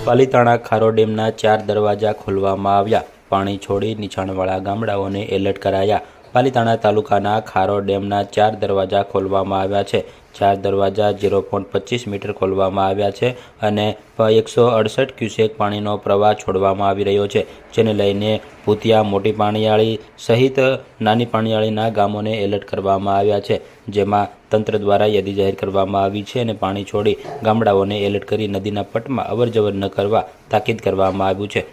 પાલીતાણા ખારો ડેમના 4 દરવાજા ખોલવામાં આવ્યા। પાણી છોડી નીચાણવાળા ગામડાઓને એલર્ટ કરાયા। પાલીતાણા તાલુકાના ખારો ડેમના 4 દરવાજા ખોલવામાં આવ્યા છે। 4 દરવાજા 0.25 મીટર ખોલવામાં આવ્યા છે અને 168 ક્યુસેક પાણીનો પ્રવાહ છોડવામાં આવી રહ્યો છે, જેને લઈને ભૂતિયા, મોટી પાણીયાળી સહિત નાની પાણીયાળીના ગામોને એલર્ટ કરવામાં આવ્યા છે, જેમાં તંત્ર દ્વારા યાદી જાહેર કરવામાં આવી છે અને પાણી છોડી ગામડાઓને એલર્ટ કરી નદીના પટમાં અવરજવર ન કરવા તાકીદ કરવામાં આવ્યું છે।